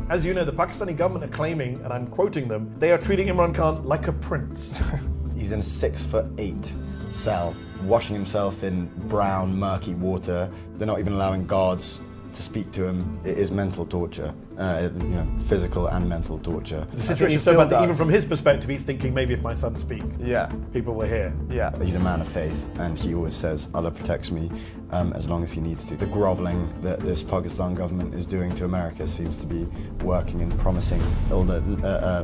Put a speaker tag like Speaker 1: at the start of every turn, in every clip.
Speaker 1: As you know, the Pakistani government are claiming, and I'm quoting them, they are treating Imran Khan like a prince.
Speaker 2: He's in a 6'8" cell, washing himself in brown, murky water. They're not even allowing guards to speak to him. It is mental torture, physical and mental torture.
Speaker 1: The situation is so bad that even from his perspective, he's thinking, maybe if my son speak, people will hear.
Speaker 2: Yeah. He's a man of faith, and he always says, Allah protects me as long as he needs to. The groveling that this Pakistan government is doing to America seems to be working and promising all the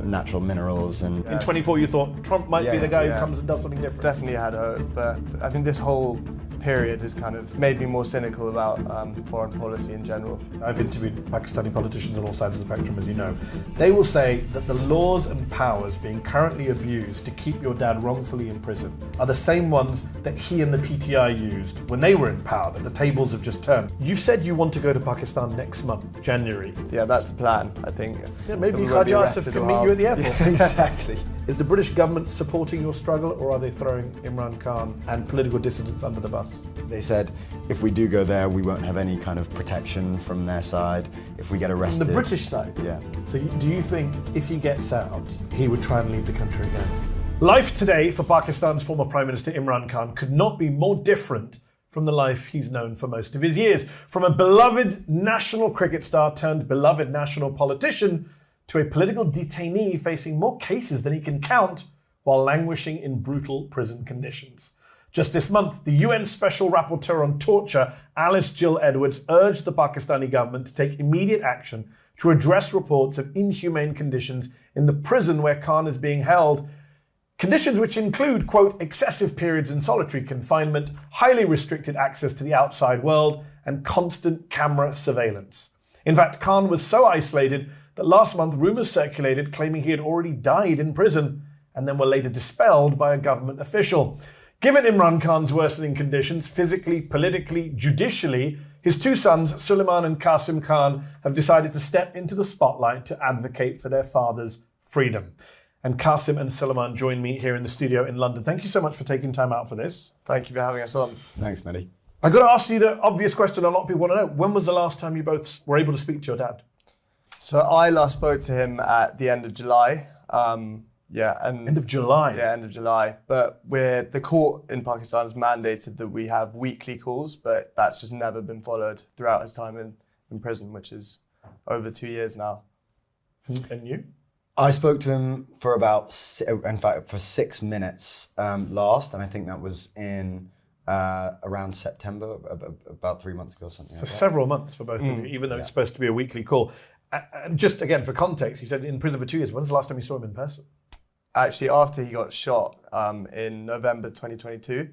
Speaker 2: natural minerals. And
Speaker 1: in 24, you thought Trump might be the guy who comes and does something different.
Speaker 3: Definitely had hope, but I think this whole period has kind of made me more cynical about foreign policy in general.
Speaker 1: I've interviewed Pakistani politicians on all sides of the spectrum, as you know. They will say that the laws and powers being currently abused to keep your dad wrongfully in prison are the same ones that he and the PTI used when they were in power, that the tables have just turned. You've said you want to go to Pakistan next month, January.
Speaker 3: Yeah, that's the plan, I think.
Speaker 1: Yeah, maybe Khaja Asif can meet you at the airport.
Speaker 2: Yeah, exactly.
Speaker 1: Is the British government supporting your struggle, or are they throwing Imran Khan and political dissidents under the bus?
Speaker 2: They said, if we do go there, we won't have any kind of protection from their side. If we get arrested...
Speaker 1: From the British side?
Speaker 2: Yeah.
Speaker 1: So do you think if he gets out, he would try and leave the country again? Life today for Pakistan's former Prime Minister Imran Khan could not be more different from the life he's known for most of his years. From a beloved national cricket star turned beloved national politician to a political detainee facing more cases than he can count while languishing in brutal prison conditions. Just this month, the UN Special Rapporteur on Torture, Alice Jill Edwards, urged the Pakistani government to take immediate action to address reports of inhumane conditions in the prison where Khan is being held. Conditions which include, quote, excessive periods in solitary confinement, highly restricted access to the outside world, and constant camera surveillance. In fact, Khan was so isolated that last month rumours circulated claiming he had already died in prison and then were later dispelled by a government official. Given Imran Khan's worsening conditions, physically, politically, judicially, his two sons, Suleiman and Qasim Khan, have decided to step into the spotlight to advocate for their father's freedom. And Qasim and Suleiman join me here in the studio in London. Thank you so much for taking time out for this.
Speaker 3: Thank you for having us on.
Speaker 2: Thanks, Mehdi.
Speaker 1: I've got to ask you the obvious question a lot of people want to know. When was the last time you both were able to speak to your dad?
Speaker 3: So I last spoke to him at the end of July.
Speaker 1: End of July?
Speaker 3: Yeah, end of July. But the court in Pakistan has mandated that we have weekly calls, but that's just never been followed throughout his time in prison, which is over 2 years now.
Speaker 1: And you?
Speaker 2: I spoke to him for for 6 minutes last, and I think that was in around September, about 3 months ago or something.
Speaker 1: So several months for both of you, even though it's supposed to be a weekly call. And just again, for context, you said in prison for 2 years. When's the last time you saw him in person?
Speaker 3: Actually, after he got shot in November 2022,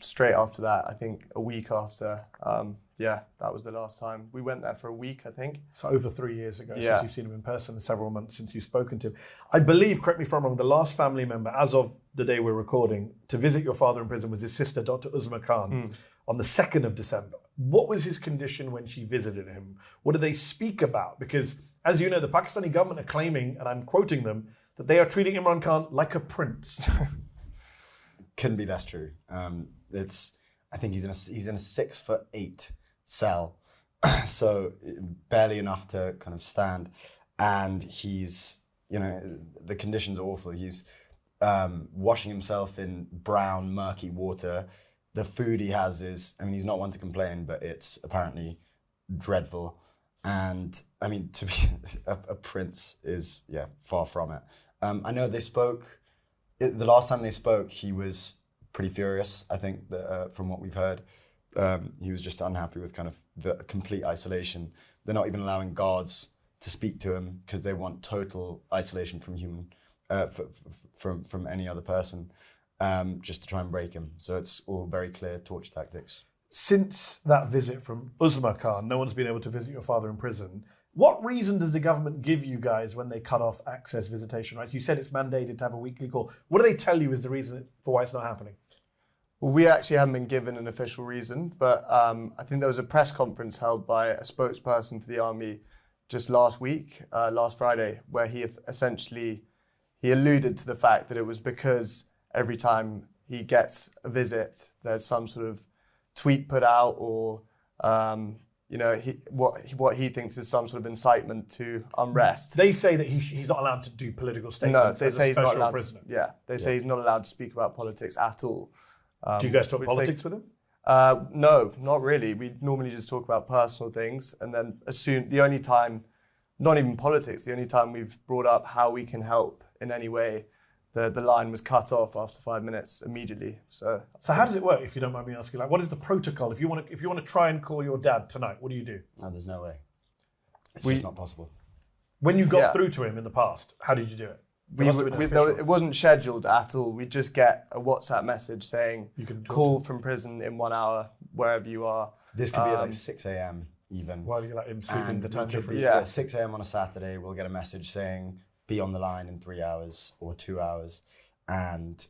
Speaker 3: straight after that, I think a week after, that was the last time. We went there for a week, I think.
Speaker 1: So over 3 years ago since you've seen him in person, and several months since you've spoken to him. I believe, correct me if I'm wrong, the last family member, as of the day we're recording, to visit your father in prison was his sister, Dr. Uzma Khan, on the 2nd of December. What was his condition when she visited him? What did they speak about? Because, as you know, the Pakistani government are claiming, and I'm quoting them, that they are treating Imran Khan like a prince.
Speaker 2: Couldn't be less true. I think he's in a 6'8" cell, so barely enough to kind of stand, and he's, the conditions are awful. He's washing himself in brown, murky water. The food he has is, he's not one to complain, but it's apparently dreadful. And to be a prince is, far from it. I know they spoke, the last time they spoke, he was pretty furious, I think, from what we've heard. He was just unhappy with kind of the complete isolation. They're not even allowing guards to speak to him because they want total isolation from from any other person, just to try and break him. So it's all very clear torture tactics.
Speaker 1: Since that visit from Uzma Khan, no one's been able to visit your father in prison. What reason does the government give you guys when they cut off access visitation rights? You said it's mandated to have a weekly call. What do they tell you is the reason for why it's not happening?
Speaker 3: Well, we actually haven't been given an official reason, but I think there was a press conference held by a spokesperson for the army just last week, last Friday, where he alluded to the fact that it was because every time he gets a visit, there's some sort of tweet put out or what he thinks is some sort of incitement to unrest.
Speaker 1: They say that he's not allowed to do political
Speaker 3: No,
Speaker 1: statements.
Speaker 3: they
Speaker 1: as
Speaker 3: say
Speaker 1: a
Speaker 3: he's not
Speaker 1: special
Speaker 3: allowed.
Speaker 1: prisoner.
Speaker 3: They say he's not allowed to speak about politics at all.
Speaker 1: Do you guys talk politics with him?
Speaker 3: No, not really. We normally just talk about personal things, and then the only time, not even politics, the only time we've brought up how we can help in any way, the line was cut off after 5 minutes immediately. So
Speaker 1: how does it work, if you don't mind me asking? Like, what is the protocol? If you want to try and call your dad tonight, what do you do?
Speaker 2: No, there's no way. It's just not possible.
Speaker 1: When you got through to him in the past, how did you do it?
Speaker 3: It wasn't scheduled at all. We just get a WhatsApp message saying,
Speaker 1: you can
Speaker 3: call from prison in 1 hour, wherever you are.
Speaker 2: This could be at like 6 a.m. even.
Speaker 1: While you're like him sleeping, the time difference.
Speaker 2: At 6 a.m. on a Saturday, we'll get a message saying, be on the line in 3 hours or 2 hours. And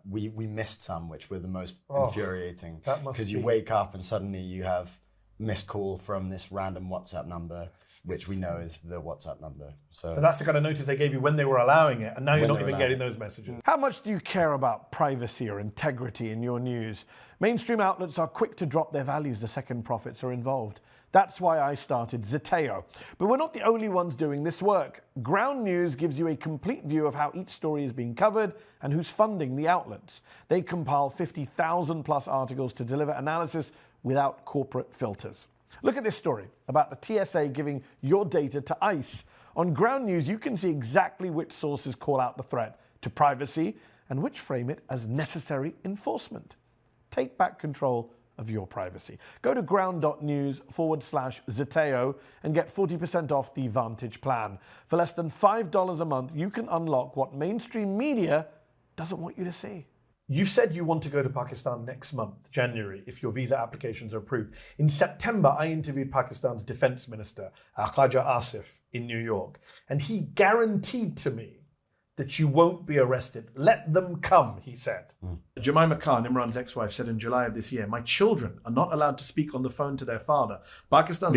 Speaker 2: we missed some, which were the most infuriating. Because you wake up and suddenly you have missed call from this random WhatsApp number, which we know is the WhatsApp number. So
Speaker 1: that's the kind of notice they gave you when they were allowing it, and now you're not even getting those messages. How much do you care about privacy or integrity in your news? Mainstream outlets are quick to drop their values the second profits are involved. That's why I started Zeteo. But we're not the only ones doing this work. Ground News gives you a complete view of how each story is being covered and who's funding the outlets. They compile 50,000 plus articles to deliver analysis without corporate filters. Look at this story about the TSA giving your data to ICE. On Ground News, you can see exactly which sources call out the threat to privacy and which frame it as necessary enforcement. Take back control of your privacy. Go to ground.news/Zeteo and get 40% off the Vantage plan. For less than $5 a month, you can unlock what mainstream media doesn't want you to see. You said you want to go to Pakistan next month, January, if your visa applications are approved. In September, I interviewed Pakistan's defense minister, Khaja Asif, in New York, and he guaranteed to me that you won't be arrested. Let them come, he said. Jemima Khan, Imran's ex-wife, said in July of this year, my children are not allowed to speak on the phone to their father. Pakistan's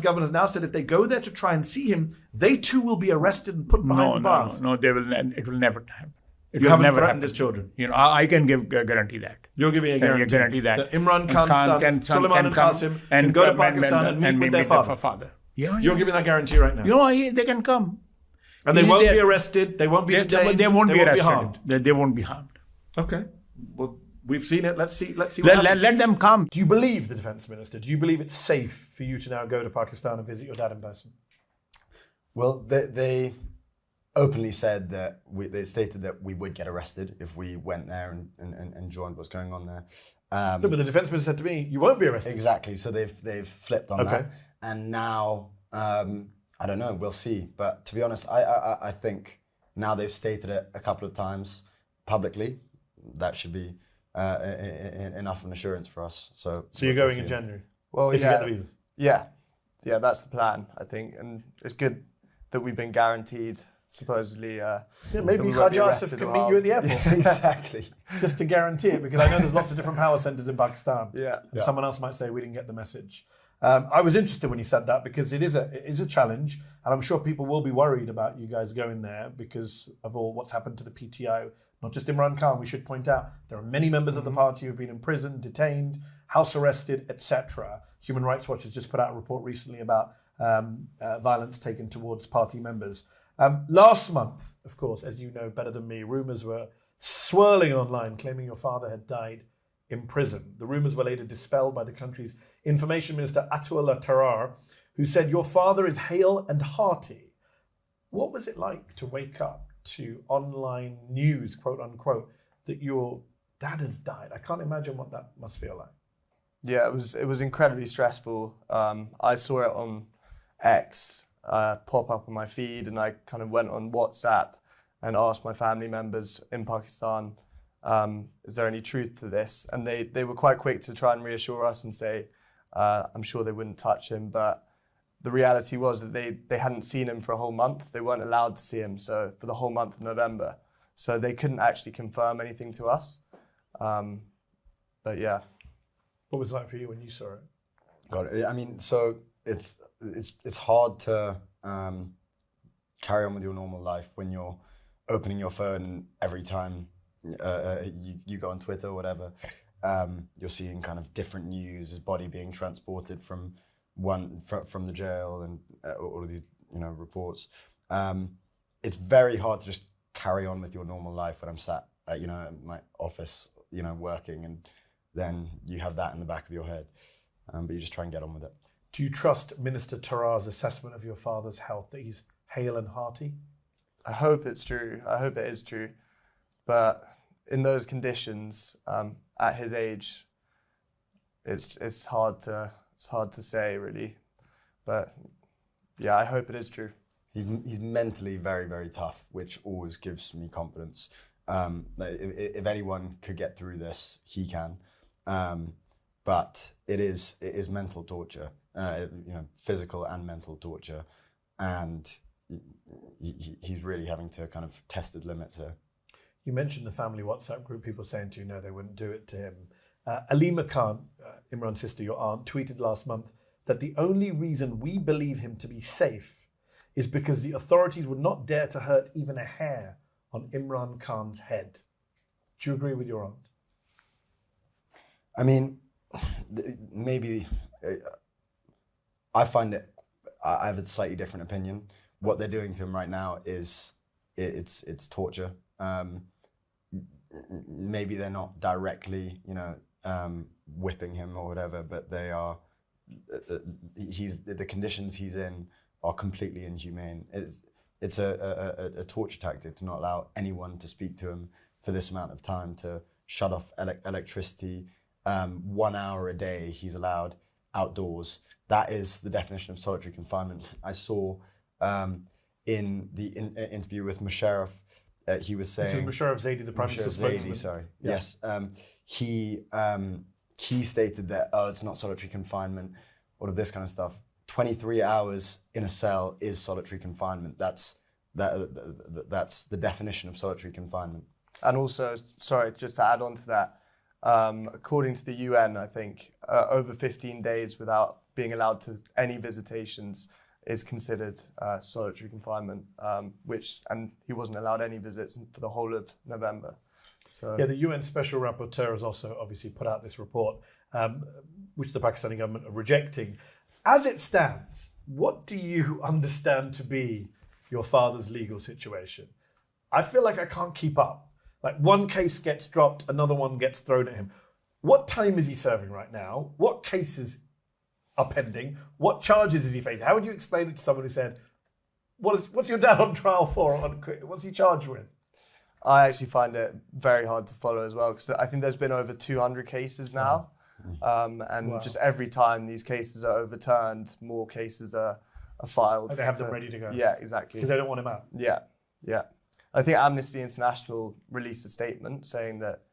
Speaker 1: government has now said if they go there to try and see him, they too will be arrested and put behind bars.
Speaker 4: No, they will. It will never happen.
Speaker 1: You haven't threatened his children.
Speaker 4: I can guarantee that.
Speaker 1: You're giving a guarantee
Speaker 4: that
Speaker 1: Imran Khan's sons, Suleiman and Qasim, can go to Pakistan and meet with their father. You're giving that guarantee right now.
Speaker 4: They can come.
Speaker 1: And they won't be arrested. They won't be detained.
Speaker 4: They won't be arrested.
Speaker 1: Harmed.
Speaker 4: They won't be harmed.
Speaker 1: Okay. Well, we've seen it. Let's see.
Speaker 4: Let them come.
Speaker 1: Do you believe the defense minister? Do you believe it's safe for you to now go to Pakistan and visit your dad in person?
Speaker 2: Well, they openly said that they stated that we would get arrested if we went there and joined what's going on there.
Speaker 1: No, but the defense minister said to me, you won't be arrested.
Speaker 2: Exactly. So they've flipped on that. And now, I don't know, we'll see. But to be honest, I think now they've stated it a couple of times publicly. That should be enough of an assurance for us. So
Speaker 1: you're going in January?
Speaker 3: Well,
Speaker 1: if you get the visa?
Speaker 3: Yeah, that's the plan, I think. And it's good that we've been guaranteed, supposedly.
Speaker 1: Maybe Khaja Asif can meet you at the airport.
Speaker 2: Yeah, exactly.
Speaker 1: Just to guarantee it, because I know there's lots of different power centers in Pakistan.
Speaker 3: And
Speaker 1: someone else might say we didn't get the message. I was interested when he said that because it is a challenge, and I'm sure people will be worried about you guys going there because of all what's happened to the PTO. Not just Imran Khan, we should point out there are many members of the party who've been imprisoned, detained, house arrested, etc. Human Rights Watch has just put out a report recently about violence taken towards party members. Last month, of course, as you know better than me, rumours were swirling online claiming your father had died in prison. The rumours were later dispelled by the country's Information Minister Atullah Tarar, who said your father is hale and hearty. What was it like to wake up to online news, quote unquote, that your dad has died? I can't imagine what that must feel like.
Speaker 3: Yeah, it was incredibly stressful. I saw it on X pop up on my feed, and I kind of went on WhatsApp and asked my family members in Pakistan, is there any truth to this? And they were quite quick to try and reassure us and say, I'm sure they wouldn't touch him. But the reality was that they hadn't seen him for a whole month. They weren't allowed to see him for the whole month of November. So they couldn't actually confirm anything to us. But yeah.
Speaker 1: What was it like for you when you saw it?
Speaker 2: Got it. I mean, so it's hard to carry on with your normal life when you're opening your phone every time you go on Twitter or whatever, You're seeing kind of different news, his body being transported from the jail, and all of these reports. It's very hard to just carry on with your normal life when I'm sat at my office working, and then you have that in the back of your head, but you just try and get on with it.
Speaker 1: Do you trust Minister Tarar's assessment of your father's health, that he's hale and hearty?
Speaker 3: I hope it's true. I hope it is true. But in those conditions, at his age, it's hard to say really. But yeah, I hope it is true.
Speaker 2: He's mentally very, very tough, which always gives me confidence. If anyone could get through this, he can. But it is mental torture, physical and mental torture, and he's really having to kind of test his limits here.
Speaker 1: You mentioned the family WhatsApp group, people saying to you, no, they wouldn't do it to him. Alima Khan, Imran's sister, your aunt, tweeted last month that the only reason we believe him to be safe is because the authorities would not dare to hurt even a hair on Imran Khan's head. Do you agree with your aunt?
Speaker 2: I mean, maybe I find it. I have a slightly different opinion. What they're doing to him right now is it's torture. Maybe they're not directly, whipping him or whatever, but they are. The conditions he's in are completely inhumane. It's a torture tactic to not allow anyone to speak to him for this amount of time, to shut off electricity. 1 hour a day he's allowed outdoors. That is the definition of solitary confinement. I saw in the interview with Musharraf, he was saying...
Speaker 1: This is Musharraf Zaidi, the Prime Minister's spokesman.
Speaker 2: Sorry.
Speaker 1: Yeah.
Speaker 2: Yes. He stated that, it's not solitary confinement, all of this kind of stuff. 23 hours in a cell is solitary confinement. That's the definition of solitary confinement.
Speaker 3: And also, sorry, just to add on to that, according to the UN, I think over 15 days without being allowed to any visitations is considered solitary confinement, and he wasn't allowed any visits for the whole of November. So
Speaker 1: yeah, the UN Special Rapporteur has also obviously put out this report, which the Pakistani government are rejecting. As it stands, what do you understand to be your father's legal situation? I feel like I can't keep up. Like one case gets dropped, another one gets thrown at him. What time is he serving right now? What cases are pending? What charges is he facing? How would you explain it to someone who said, what's your dad on trial for? What's he charged with?
Speaker 3: I actually find it very hard to follow as well, because I think there's been over 200 cases now. And
Speaker 1: wow.
Speaker 3: Just every time these cases are overturned, more cases are filed.
Speaker 1: And they have them ready to go.
Speaker 3: Yeah, exactly.
Speaker 1: Because they don't want him out.
Speaker 3: Yeah. I think Amnesty International released a statement saying that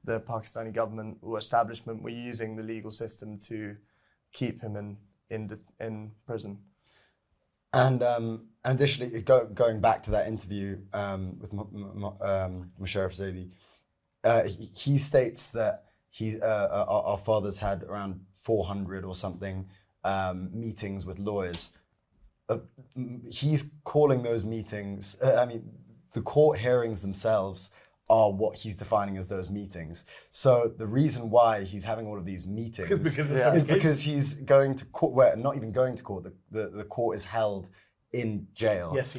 Speaker 3: the Pakistani government or establishment were using the legal system to keep him in prison.
Speaker 2: And additionally, going back to that interview with Musharraf Zaidi, he states that our father's had around 400 or something meetings with lawyers. He's calling those meetings, the court hearings themselves are what he's defining as those meetings. So the reason why he's having all of these meetings is because he's going to court, where not even going to court, the court is held in jail.
Speaker 1: Yes,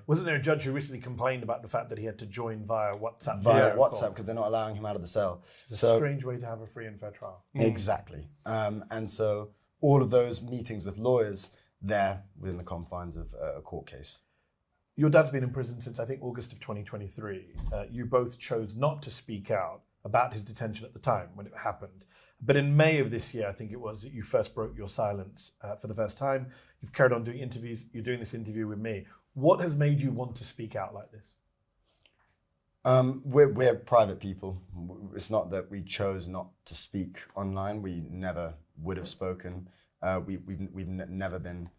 Speaker 1: wasn't there a judge who recently complained about the fact that he had to join via WhatsApp?
Speaker 2: Via WhatsApp, because they're not allowing him out of the cell.
Speaker 1: It's a strange way to have a free and fair trial.
Speaker 2: Exactly. And so all of those meetings with lawyers, they're within the confines of a court case.
Speaker 1: Your dad's been in prison since, I think, August of 2023. You both chose not to speak out about his detention at the time when it happened. But in May of this year, I think it was, that you first broke your silence for the first time. You've carried on doing interviews. You're doing this interview with me. What has made you want to speak out like this?
Speaker 2: We're private people. It's not that we chose not to speak online. We never would have spoken. We've never been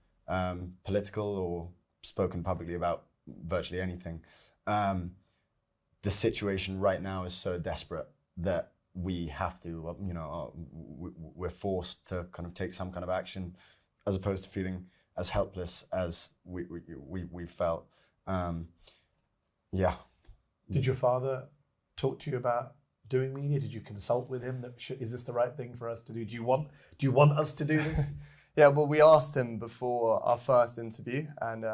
Speaker 2: political or spoken publicly about virtually anything. The situation right now is so desperate that we have to, we're forced to kind of take some kind of action, as opposed to feeling as helpless as we felt. Yeah.
Speaker 1: Did your father talk to you about doing media? Did you consult with him? Is this the right thing for us to do? Do you want us to do this?
Speaker 3: Yeah, well, we asked him before our first interview, and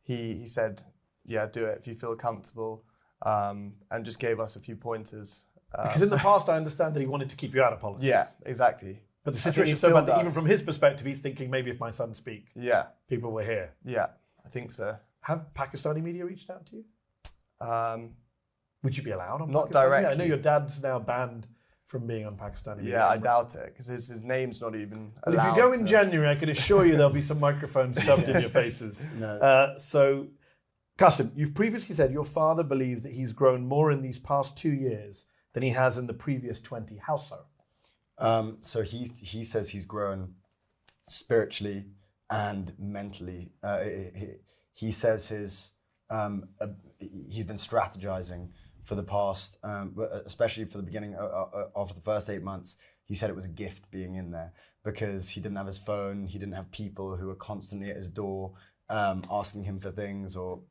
Speaker 3: he said, yeah, do it if you feel comfortable, and just gave us a few pointers.
Speaker 1: Because in the past, I understand that he wanted to keep you out of politics.
Speaker 3: Yeah, exactly.
Speaker 1: But the situation is so bad that even from his perspective, he's thinking maybe if my son speak, people were here.
Speaker 3: Yeah, I think so.
Speaker 1: Have Pakistani media reached out to you? Would you be allowed on
Speaker 3: Not
Speaker 1: Pakistani?
Speaker 3: directly.
Speaker 1: Yeah, I know your dad's now banned from being on Pakistani media.
Speaker 3: Yeah, I doubt it, because his name's not even allowed.
Speaker 1: Well, if you go in January, I can assure you there'll be some microphones shoved in your faces.
Speaker 2: No.
Speaker 1: So, Qasim, you've previously said your father believes that he's grown more in these past 2 years than he has in the previous 20. How so?
Speaker 2: So he says he's grown spiritually and mentally. He says he's been strategizing for the past, especially for the beginning of the first 8 months. He said it was a gift being in there because he didn't have his phone, he didn't have people who were constantly at his door asking him for things, or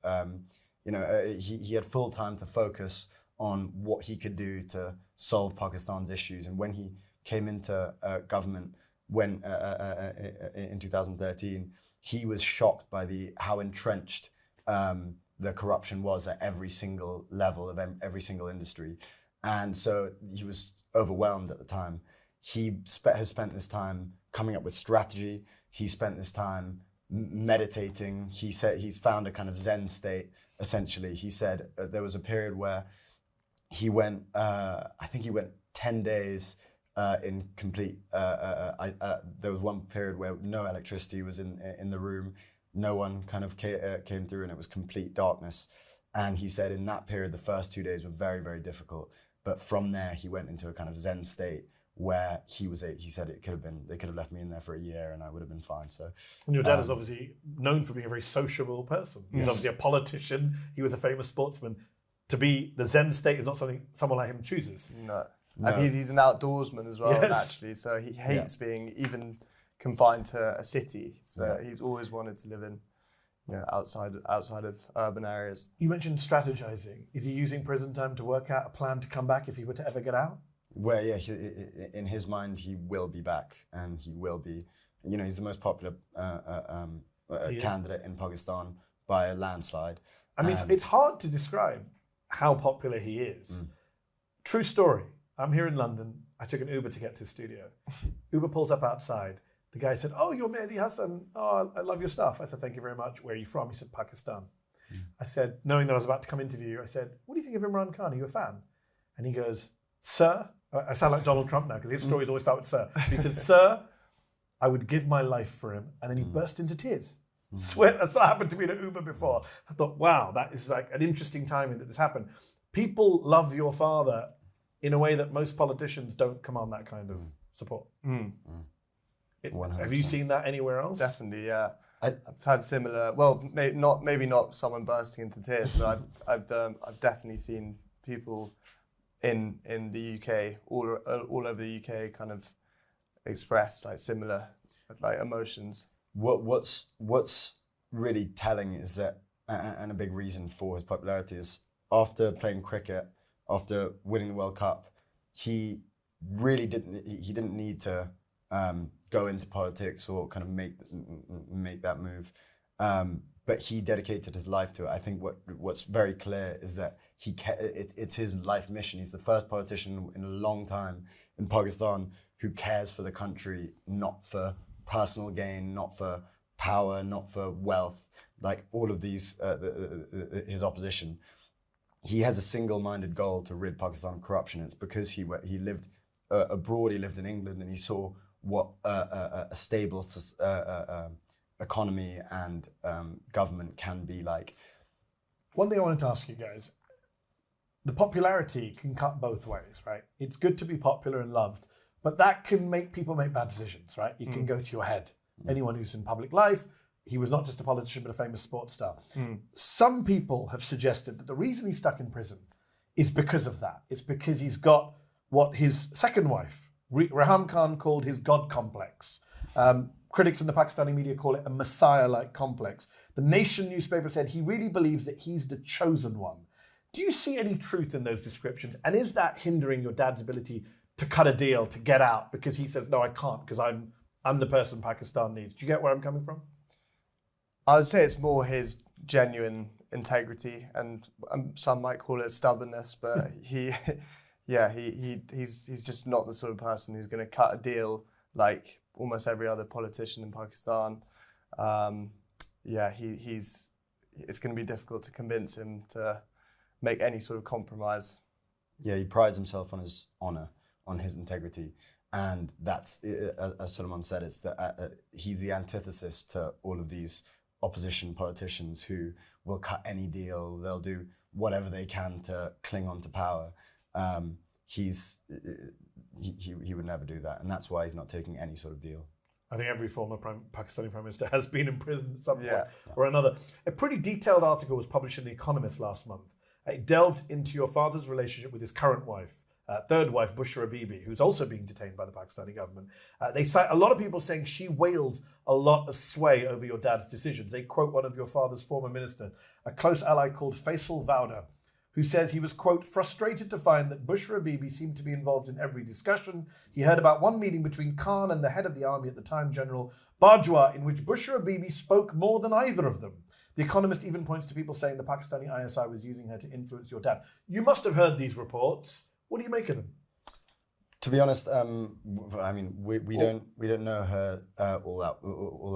Speaker 2: he had full time to focus on what he could do to solve Pakistan's issues. And when he came into government in 2013, he was shocked by how entrenched the corruption was at every single level of every single industry. And so he was overwhelmed at the time. He has spent this time coming up with strategy. He spent this time meditating. He said he's found a kind of Zen state, essentially. He said there was a period where he went, I think he went 10 days in complete, there was one period where no electricity was in the room. No one kind of came through, and it was complete darkness. And he said in that period, the first 2 days were very, very difficult. But from there, he went into a kind of Zen state where he said they could have left me in there for a year and I would have been fine. So,
Speaker 1: and your dad is obviously known for being a very sociable person. He's obviously a politician. He was a famous sportsman. To be the Zen state is not something someone like him chooses.
Speaker 3: No. And he's an outdoorsman as well, naturally. So he hates being even confined to a city. So he's always wanted to live in, outside of urban areas.
Speaker 1: You mentioned strategizing. Is he using prison time to work out a plan to come back if he were to ever get out?
Speaker 2: Well, yeah, in his mind, he will be back, and he will be. He's the most popular candidate in Pakistan by a landslide.
Speaker 1: I mean, it's hard to describe how popular he is. True story. I'm here in London. I took an Uber to get to the studio. Uber pulls up outside. The guy said, "Oh, you're Mehdi Hassan. Oh, I love your stuff." I said, "Thank you very much. Where are you from?" He said, "Pakistan." I said, knowing that I was about to come interview you, I said, "What do you think of Imran Khan? Are you a fan?" And he goes, "Sir," I sound like Donald Trump now because his stories always start with "sir." He said, "Sir, I would give my life for him." And then he burst into tears. Swear, that's not happened to me in an Uber before. I thought, wow, that is like an interesting timing that this happened. People love your father in a way that most politicians don't command that kind of support. Have you seen that anywhere else?
Speaker 3: Definitely, yeah. I've had similar. Well, maybe not someone bursting into tears, but I've definitely seen people in the UK, all over the UK, kind of express like similar like emotions.
Speaker 2: What's really telling is that, and a big reason for his popularity is after playing cricket, after winning the World Cup, he really didn't need to go into politics or kind of make that move, but he dedicated his life to it. I think what's very clear is that it's his life mission. He's the first politician in a long time in Pakistan who cares for the country, not for personal gain, not for power, not for wealth, like all of these, his opposition. He has a single-minded goal to rid Pakistan of corruption. It's because he lived abroad, he lived in England, and he saw what a stable economy and government can be like.
Speaker 1: One thing I wanted to ask you guys, the popularity can cut both ways, right? It's good to be popular and loved, but that can make people make bad decisions, right? It can go to your head. Anyone who's in public life, he was not just a politician, but a famous sports star. Some people have suggested that the reason he's stuck in prison is because of that. It's because he's got what his second wife, Raham Khan, called his God complex. Critics in the Pakistani media call it a Messiah-like complex. The Nation newspaper said he really believes that he's the chosen one, Do you see any truth in those descriptions? And is that hindering your dad's ability to cut a deal, to get out? Because he says, no, I can't, because I'm the person Pakistan needs. Do you get where I'm coming from?
Speaker 3: I would say it's more his genuine integrity, and some might call it stubbornness, but he's just not the sort of person who's going to cut a deal like almost every other politician in Pakistan. It's going to be difficult to convince him to make any sort of compromise.
Speaker 2: Yeah, he prides himself on his honor, on his integrity. And that's, as Solomon said, he's the antithesis to all of these opposition politicians who will cut any deal. They'll do whatever they can to cling on to power. He would never do that. And that's why he's not taking any sort of deal.
Speaker 1: I think every former Pakistani Prime Minister has been in prison at some point
Speaker 3: Yeah.
Speaker 1: or another. A pretty detailed article was published in The Economist last month. It delved into your father's relationship with his current wife, third wife, Bushra Bibi, who's also being detained by the Pakistani government. They cite a lot of people saying she wields a lot of sway over your dad's decisions. They quote one of your father's former ministers, a close ally called Faisal Vauda, who says he was, quote, frustrated to find that Bushra Bibi seemed to be involved in every discussion. He heard about one meeting between Khan and the head of the army at the time, General Bajwa, in which Bushra Bibi spoke more than either of them. The Economist even points to people saying the Pakistani ISI was using her to influence your dad. You must have heard these reports. What do you make of them?
Speaker 2: To be honest, I mean, we don't know her all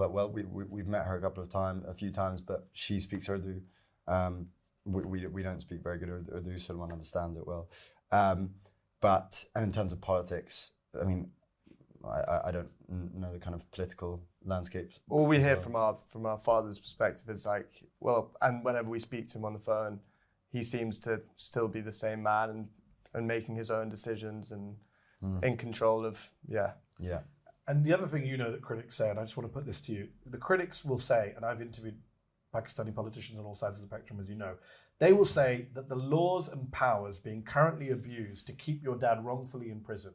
Speaker 2: that well. We've met her a few times, but she speaks Urdu. We don't speak very good Urdu, so one understands it well. And in terms of politics, I mean, I don't know the kind of political landscape.
Speaker 3: All we hear from our father's perspective is like, well, and whenever we speak to him on the phone, he seems to still be the same man and making his own decisions and in control of, yeah.
Speaker 1: And the other thing that critics say, and I just want to put this to you, the critics will say, and I've interviewed Pakistani politicians on all sides of the spectrum, as you know, they will say that the laws and powers being currently abused to keep your dad wrongfully in prison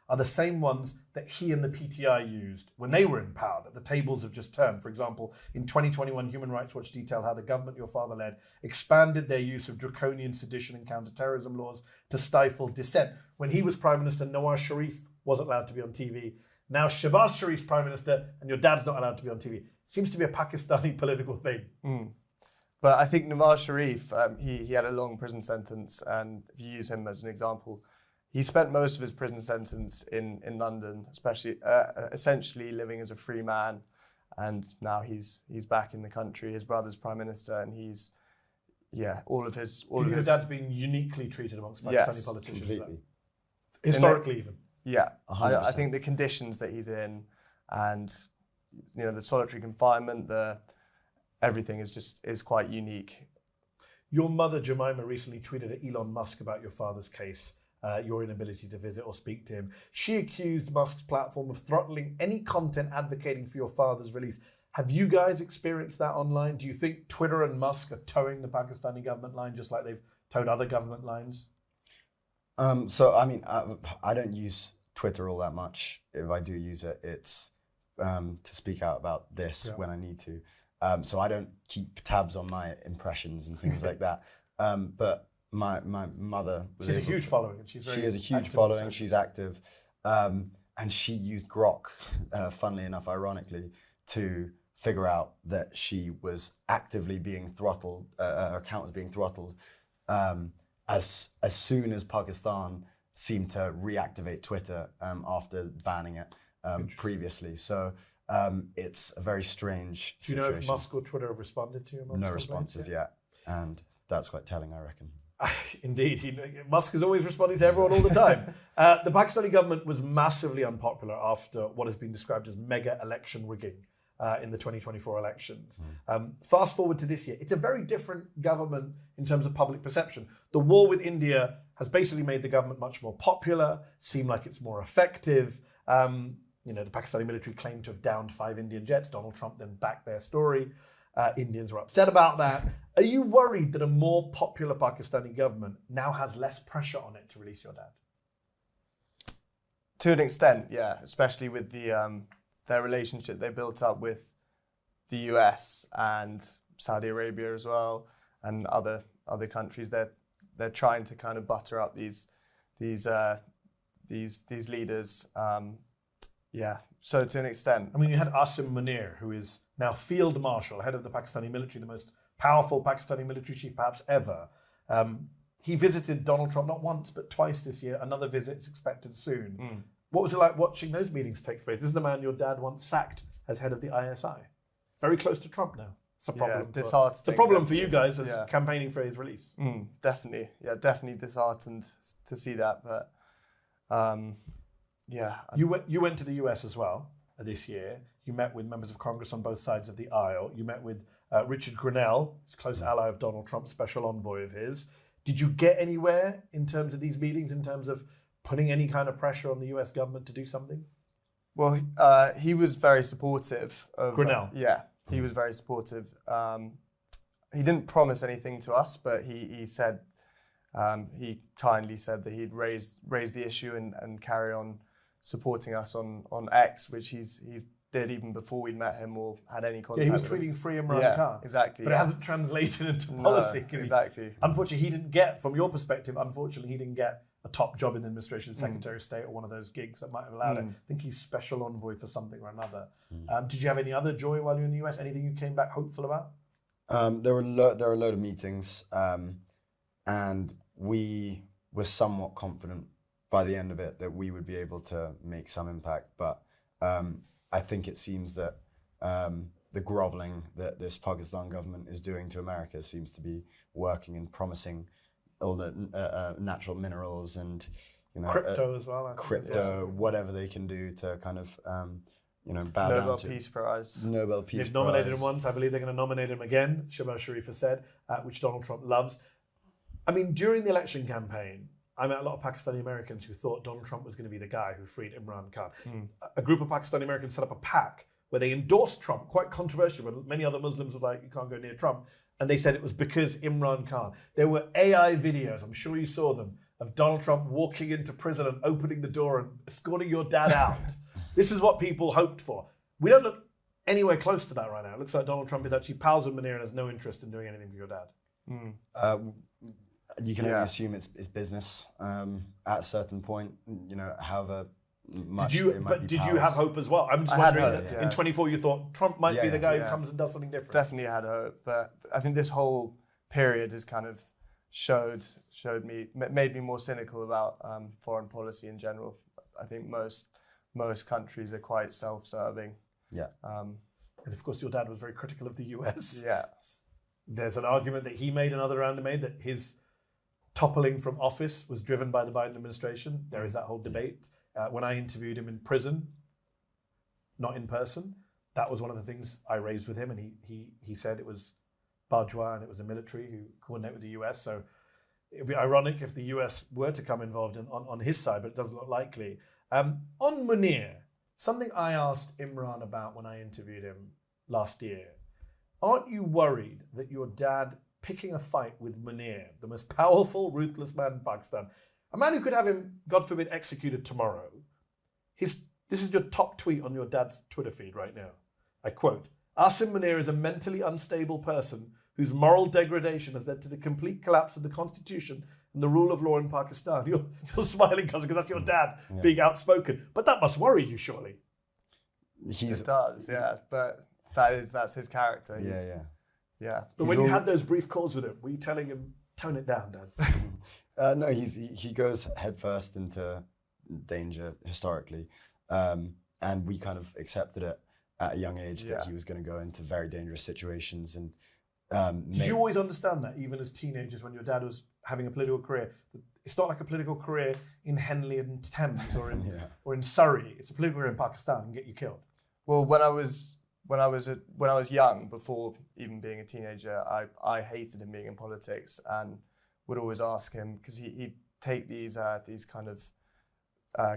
Speaker 1: are the same ones that he and the PTI used when they were in power, that the tables have just turned. For example, in 2021, Human Rights Watch detailed how the government your father led expanded their use of draconian sedition and counter-terrorism laws to stifle dissent. When he was Prime Minister, Nawaz Sharif wasn't allowed to be on TV. Now Shehbaz Sharif's Prime Minister and your dad's not allowed to be on TV. Seems to be a Pakistani political thing.
Speaker 3: But I think Nawaz Sharif, he had a long prison sentence, and if you use him as an example, he spent most of his prison sentence in London, especially essentially living as a free man, and now he's back in the country. His brother's prime minister, and he's all of his.
Speaker 1: Your dad's been uniquely treated amongst Pakistani politicians,
Speaker 2: completely.
Speaker 1: Historically even.
Speaker 3: Yeah,
Speaker 2: 100%.
Speaker 3: I think the conditions that he's in, and the solitary confinement, everything is quite unique.
Speaker 1: Your mother Jemima recently tweeted at Elon Musk about your father's case. Your inability to visit or speak to him. She accused Musk's platform of throttling any content advocating for your father's release. Have you guys experienced that online? Do you think Twitter and Musk are towing the Pakistani government line just like they've towed other government lines?
Speaker 2: So, I mean, I don't use Twitter all that much. If I do use it, it's to speak out about this when I need to. So I don't keep tabs on my impressions and things like that. But my mother was
Speaker 1: She's a huge following. And she
Speaker 2: has a huge following. She's active, and she used Grok, funnily enough, ironically, to figure out that she was actively being throttled. Her account was being throttled as soon as Pakistan seemed to reactivate Twitter after banning it previously. So it's a very strange situation.
Speaker 1: Do you know if Musk or Twitter have responded to your mum's
Speaker 2: No responses yet, and that's quite telling, I reckon.
Speaker 1: Indeed. Musk is always responding to everyone all the time. The Pakistani government was massively unpopular after what has been described as mega election rigging in the 2024 elections. Fast forward to this year, it's a very different government in terms of public perception. The war with India has basically made the government much more popular, seem like it's more effective. The Pakistani military claimed to have downed 5 Indian jets. Donald Trump then backed their story. Indians were upset about that. Are you worried that a more popular Pakistani government now has less pressure on it to release your dad?
Speaker 3: To an extent, yeah, especially with their relationship they built up with the US and Saudi Arabia as well, and other countries. they're trying to kind of butter up these leaders. So to an extent.
Speaker 1: I mean, you had Asim Munir, who is now Field Marshal, head of the Pakistani military, the most powerful Pakistani military chief perhaps ever. He visited Donald Trump not once, but twice this year. Another visit is expected soon. What was it like watching those meetings take place? This is the man your dad once sacked as head of the ISI. Very close to Trump now. It's a problem. It's a problem for you guys as campaigning for his release.
Speaker 3: Definitely. Yeah, definitely disheartened to see that. But
Speaker 1: You went to the US as well this year. You met with members of Congress on both sides of the aisle. You met with Richard Grenell, his close ally of Donald Trump, special envoy of his. Did you get anywhere in terms of these meetings, in terms of putting any kind of pressure on the US government to do something?
Speaker 3: Well, he was very supportive of
Speaker 1: Grenell.
Speaker 3: He was very supportive. He didn't promise anything to us, but he said he kindly said that he'd raise the issue and carry on supporting us on X, which he did even before we'd met him or had any contact.
Speaker 1: Yeah, he was
Speaker 3: with
Speaker 1: tweeting
Speaker 3: him.
Speaker 1: free Imran Khan.
Speaker 3: Exactly.
Speaker 1: But it hasn't translated into policy.
Speaker 3: No, exactly.
Speaker 1: Unfortunately, he didn't get, from your perspective, he didn't get a top job in the administration, Secretary of State, or one of those gigs that might have allowed it. I think he's special envoy for something or another. Did you have any other joy while you were in the US? Anything you came back hopeful about?
Speaker 2: There were a load of meetings, and we were somewhat confident by the end of it that we would be able to make some impact. But I think it seems that the groveling that this Pakistan government is doing to America seems to be working and promising all the natural minerals and
Speaker 1: crypto as well.
Speaker 2: Whatever they can do to kind of bow
Speaker 3: Nobel
Speaker 2: down to
Speaker 3: Peace Prize.
Speaker 2: Nobel Peace Prize.
Speaker 1: They've nominated him once. I believe they're going to nominate him again. Shahbaz Sharif has said, which Donald Trump loves. I mean, during the election campaign, I met a lot of Pakistani Americans who thought Donald Trump was going to be the guy who freed Imran Khan. A group of Pakistani Americans set up a PAC where they endorsed Trump, quite controversial, when many other Muslims were like, you can't go near Trump. And they said it was because Imran Khan. There were AI videos, I'm sure you saw them, of Donald Trump walking into prison and opening the door and escorting your dad out. This is what people hoped for. We don't look anywhere close to that right now. It looks like Donald Trump is actually pals with Munir and has no interest in doing anything for your dad.
Speaker 2: You can only assume it's business at a certain point, however much they might be
Speaker 1: Did you
Speaker 2: pals.
Speaker 1: have hope as well? I'm just wondering, in 24 you thought Trump might be the guy who comes and does something different.
Speaker 3: Definitely had hope, but I think this whole period has kind of made me more cynical about foreign policy in general. I think most countries are quite self-serving.
Speaker 2: Yeah.
Speaker 1: And of course your dad was very critical of the US.
Speaker 3: Yeah.
Speaker 1: There's an argument that he made, another rounder made, that his toppling from office was driven by the Biden administration. There is that whole debate. When I interviewed him in prison, not in person, that was one of the things I raised with him, and he said it was Bajwa and it was the military who coordinate with the US. So it would be ironic if the US were to come involved on his side, but it doesn't look likely. On Munir, something I asked Imran about when I interviewed him last year. Aren't you worried that your dad picking a fight with Munir, the most powerful, ruthless man in Pakistan, a man who could have him, God forbid, executed tomorrow? This is your top tweet on your dad's Twitter feed right now. I quote, Asim Munir is a mentally unstable person whose moral degradation has led to the complete collapse of the constitution and the rule of law in Pakistan. You're smiling, cousin, because that's your dad being outspoken. But that must worry you, surely.
Speaker 3: It does, yeah. But that's his character. Yeah.
Speaker 1: But when you had those brief calls with him, were you telling him, tone it down, Dad?
Speaker 2: No, he goes headfirst into danger historically, and we kind of accepted it at a young age that he was going to go into very dangerous situations. And
Speaker 1: did you always understand that, even as teenagers, when your dad was having a political career? It's not like a political career in Henley and Thames or in Surrey. It's a political career in Pakistan and get you killed.
Speaker 3: Well, when I was young, before even being a teenager, I hated him being in politics and would always ask him, because he'd take these kind of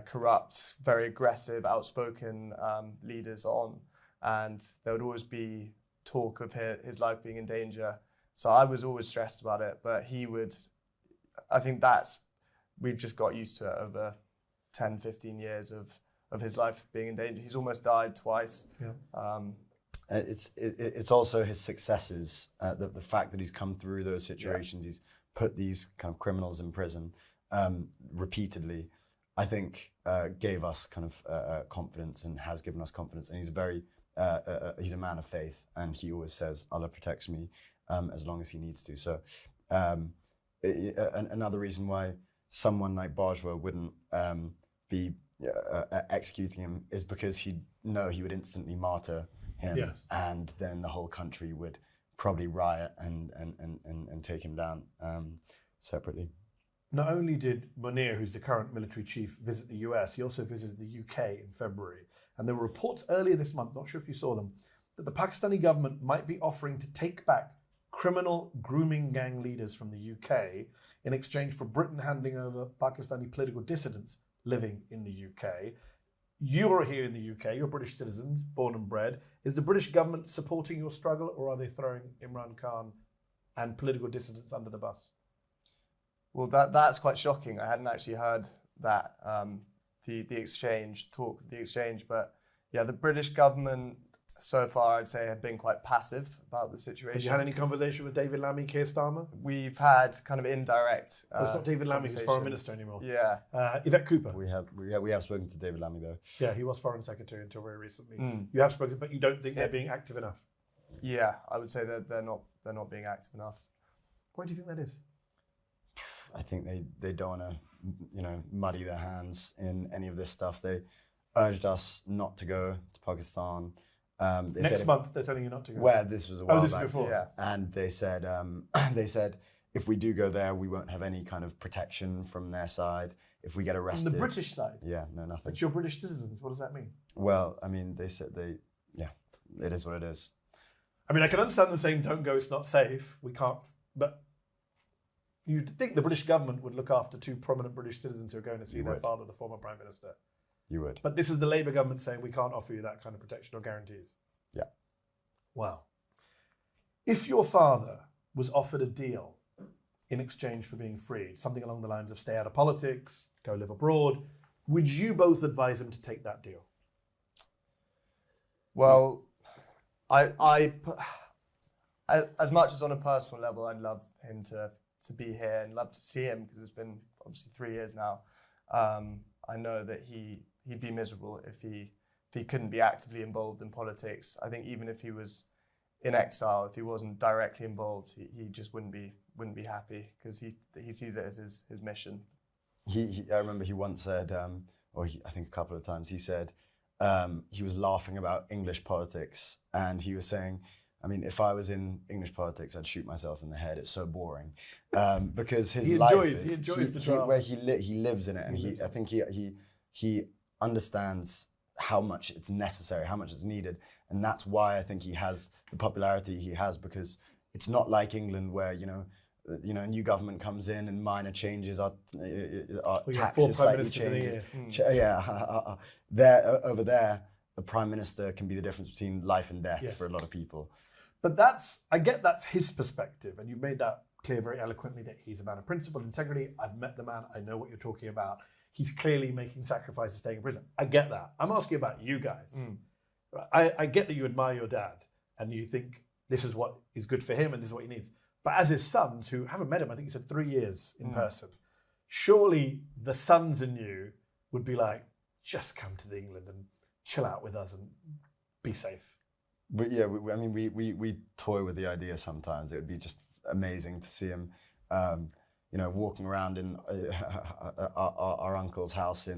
Speaker 3: corrupt, very aggressive, outspoken leaders on, and there would always be talk of his life being in danger. So I was always stressed about it, but I think we've just got used to it over 10, 15 years of his life being in danger. He's almost died twice.
Speaker 1: Yeah.
Speaker 2: It's also his successes, the fact that he's come through those situations. He's put these kind of criminals in prison repeatedly, I think gave us kind of confidence and has given us confidence. And he's he's a man of faith, and he always says Allah protects me as long as he needs to. So another reason why someone like Bajwa wouldn't be executing him is because he'd know he would instantly martyr him,
Speaker 1: Yeah.
Speaker 2: and then the whole country would probably riot and take him down separately.
Speaker 1: Not only did Munir, who's the current military chief, visit the US, he also visited the UK in February. And there were reports earlier this month, not sure if you saw them, that the Pakistani government might be offering to take back criminal grooming gang leaders from the UK in exchange for Britain handing over Pakistani political dissidents living in the UK. You're here in the UK, you're British citizens, born and bred. Is the British government supporting your struggle, or are they throwing Imran Khan and political dissidents under the bus?
Speaker 3: Well, that's quite shocking. I hadn't actually heard that, the exchange, talk of the exchange. But yeah, the British government so far, I'd say, have been quite passive about the situation.
Speaker 1: Have you had any conversation with David Lammy, Keir Starmer?
Speaker 3: We've had kind of indirect
Speaker 1: It's not David Lammy, who's foreign
Speaker 3: conversations.
Speaker 1: minister anymore.
Speaker 3: Yeah.
Speaker 1: Yvette Cooper.
Speaker 2: We have spoken to David Lammy though.
Speaker 1: Yeah, he was foreign secretary until very recently. You have spoken, but you don't think they're being active enough.
Speaker 3: Yeah, I would say that they're not being active enough.
Speaker 1: Why do you think that is?
Speaker 2: I think they don't want to, muddy their hands in any of this stuff. They urged us not to go to Pakistan.
Speaker 1: Next month, they're telling you not to go.
Speaker 2: Where this was a while
Speaker 1: this
Speaker 2: back.
Speaker 1: is before.
Speaker 3: Yeah.
Speaker 2: And they said if we do go there, we won't have any kind of protection from their side. If we get
Speaker 1: From
Speaker 2: arrested,
Speaker 1: the British side.
Speaker 2: yeah, no, nothing.
Speaker 1: But you're British citizens. What does that mean?
Speaker 2: Well, I mean, they said it is what it is.
Speaker 1: I mean, I can understand them saying, "Don't go. It's not safe. We can't." But you'd think the British government would look after two prominent British citizens who are going to see
Speaker 2: You
Speaker 1: their
Speaker 2: would.
Speaker 1: father, the former prime minister.
Speaker 2: You would.
Speaker 1: But this is the Labour government saying we can't offer you that kind of protection or guarantees.
Speaker 2: Yeah.
Speaker 1: Wow. If your father was offered a deal in exchange for being freed, something along the lines of stay out of politics, go live abroad, would you both advise him to take that deal?
Speaker 3: Well, as much as on a personal level, I'd love him to be here and love to see him, because it's been obviously 3 years now. I know that he'd be miserable if he couldn't be actively involved in politics. I think even if he was in exile, if he wasn't directly involved, he just wouldn't be happy, because he sees it as his mission.
Speaker 2: I remember he once said, I think a couple of times, he said he was laughing about English politics, and he was saying, I mean, if I was in English politics, I'd shoot myself in the head. It's so boring, because his life is,
Speaker 1: he enjoys the drama.
Speaker 2: where he lives in it, and I think he understands how much it's necessary, how much it's needed, and that's why I think he has the popularity he has, because it's not like England where a new government comes in and minor changes, our taxes slightly changes. Over there, the prime minister can be the difference between life and death for a lot of people.
Speaker 1: But I get that's his perspective, and you've made that clear very eloquently, that he's a man of principle, integrity. I've met the man, I know what you're talking about. He's clearly making sacrifices staying in prison. I get that. I'm asking about you guys. I get that you admire your dad, and you think this is what is good for him and this is what he needs. But as his sons, who haven't met him, I think you said 3 years in person, surely the sons in you would be like, just come to England and chill out with us and be safe.
Speaker 2: But yeah, we toy with the idea sometimes. It would be just amazing to see him, walking around in our uncle's house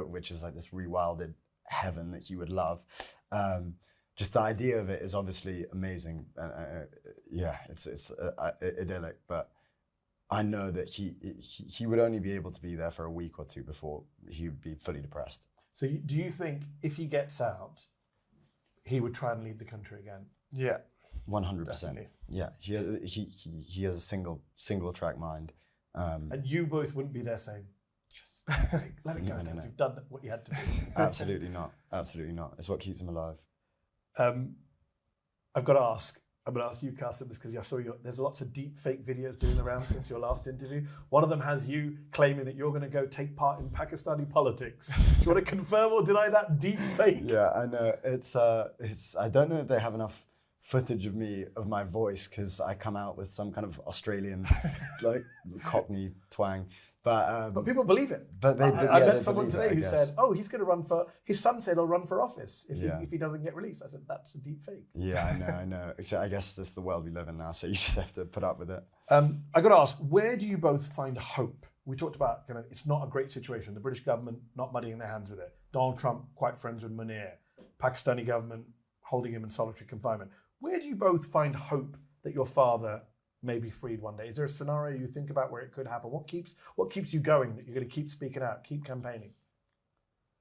Speaker 2: which is like this rewilded heaven that he would love. Just the idea of it is obviously amazing. It's idyllic. But I know that he would only be able to be there for a week or two before he would be fully depressed. So
Speaker 1: do you think if he gets out, he would try and lead the country again?
Speaker 3: Yeah,
Speaker 2: 100%. Yeah, he has a single track mind.
Speaker 1: And you both wouldn't be there saying, just let it go.
Speaker 2: No.
Speaker 1: You've done what you had to do.
Speaker 2: Absolutely not. Absolutely not. It's what keeps him alive.
Speaker 1: I've got to ask. I'm going to ask you, Qasim, this because I saw there's lots of deep fake videos doing around since your last interview. One of them has you claiming that you're going to go take part in Pakistani politics. Do you want to confirm or deny that deep fake?
Speaker 2: Yeah, I know. It's I don't know if they have enough footage of me, of my voice, because I come out with some kind of Australian, like Cockney twang. But
Speaker 1: people believe it.
Speaker 2: But
Speaker 1: I met someone
Speaker 2: believe
Speaker 1: today
Speaker 2: it,
Speaker 1: who
Speaker 2: guess.
Speaker 1: said, "Oh, he's going to run for." His son said he'll run for office
Speaker 2: Yeah.
Speaker 1: if he doesn't get released. I said, "That's a deep fake."
Speaker 2: Yeah, I know. Except I guess that's the world we live in now, so you just have to put up with it.
Speaker 1: I got to ask, where do you both find hope? We talked about it's not a great situation. The British government not muddying their hands with it. Donald Trump quite friends with Munir. Pakistani government holding him in solitary confinement. Where do you both find hope that your father may be freed one day? Is there a scenario you think about where it could happen? What keeps you going, that you're going to keep speaking out, keep campaigning?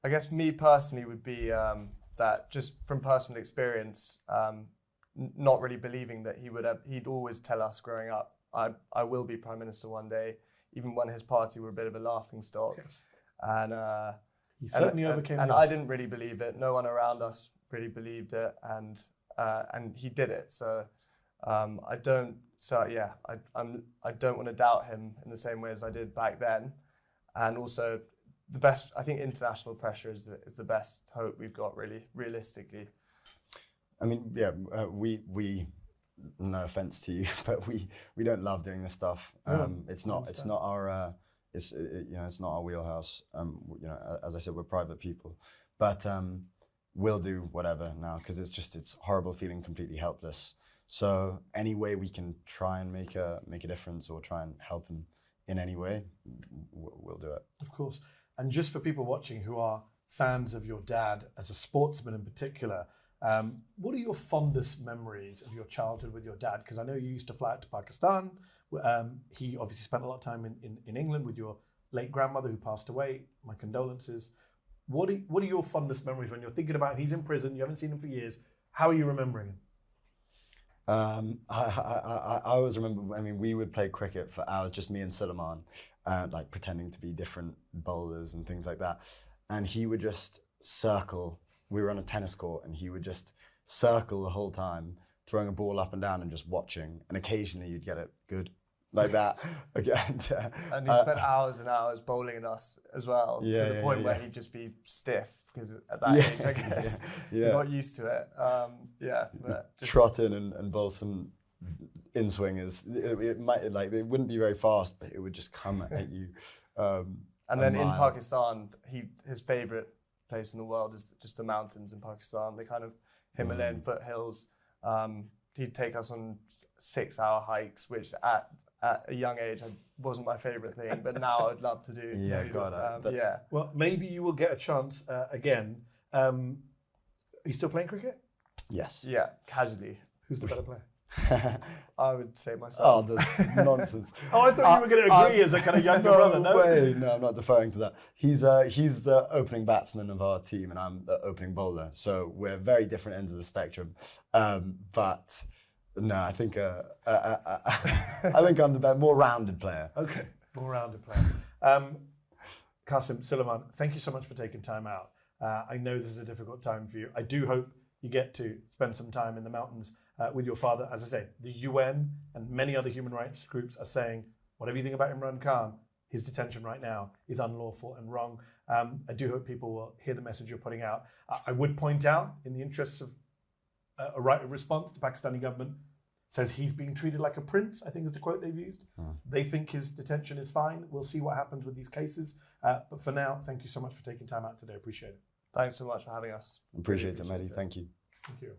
Speaker 3: I guess me personally would be that, just from personal experience, not really believing that he'd always tell us growing up, I will be Prime Minister one day, even when his party were a bit of a laughing stock.
Speaker 1: Yes.
Speaker 3: And
Speaker 1: he certainly overcame
Speaker 3: and
Speaker 1: the
Speaker 3: I
Speaker 1: odds.
Speaker 3: didn't really believe it. No one around us really believed it, and he did it. So I don't want to doubt him in the same way as I did back then. And also, I think international pressure is the best hope we've got, really, realistically.
Speaker 2: I mean, yeah, we no offense to you, but we don't love doing this stuff. It's not our it's not our wheelhouse. As I said, we're private people, but we'll do whatever now, because it's horrible feeling completely helpless. So any way we can try and make a difference or try and help him in any way, we'll do it.
Speaker 1: Of course. And just for people watching who are fans of your dad as a sportsman in particular, what are your fondest memories of your childhood with your dad? Because I know you used to fly out to Pakistan. He obviously spent a lot of time in England with your late grandmother who passed away. My condolences. What are your fondest memories when you're thinking about him? He's in prison, you haven't seen him for years. How are you remembering him?
Speaker 2: I always remember, I mean, we would play cricket for hours, just me and Suleiman, like pretending to be different bowlers and things like that. And he would just circle. We were on a tennis court and he would just circle the whole time, throwing a ball up and down and just watching. And occasionally you'd get it good, like that. And
Speaker 3: he spent hours and hours bowling at us as well, to the point where he'd just be stiff, because at that age, I guess, you're not used to it. But just
Speaker 2: trot in and bowl some in swingers. It might, like, they wouldn't be very fast, but it would just come at you.
Speaker 3: And then in Pakistan, his favourite place in the world is just the mountains in Pakistan, the kind of Himalayan foothills. He'd take us on 6-hour hikes, which at a young age wasn't my favourite thing, but now I would love to do.
Speaker 1: Well, maybe you will get a chance again. Are you still playing cricket?
Speaker 2: Yes.
Speaker 3: Yeah, casually.
Speaker 1: Who's the better player?
Speaker 3: I would say myself.
Speaker 2: Oh, that's nonsense.
Speaker 1: Oh, I thought you were going to agree as a kind of younger brother. No
Speaker 2: way. No, I'm not deferring to that. He's the opening batsman of our team, and I'm the opening bowler. So we're very different ends of the spectrum. But no, I think I'm the more rounded player.
Speaker 1: Okay, more rounded player. Qasim, Suleiman, thank you so much for taking time out. I know this is a difficult time for you. I do hope you get to spend some time in the mountains with your father. As I say, the UN and many other human rights groups are saying, whatever you think about Imran Khan, his detention right now is unlawful and wrong. I do hope people will hear the message you're putting out. I would point out, in the interests of a right of response, the Pakistani government says he's being treated like a prince, I think is the quote they've used. They think his detention is fine. We'll see what happens with these cases. But for now, thank you so much for taking time out today. Appreciate it.
Speaker 3: Thanks so much for having us.
Speaker 2: Appreciate it, Mehdi. Thank you.
Speaker 1: Thank you.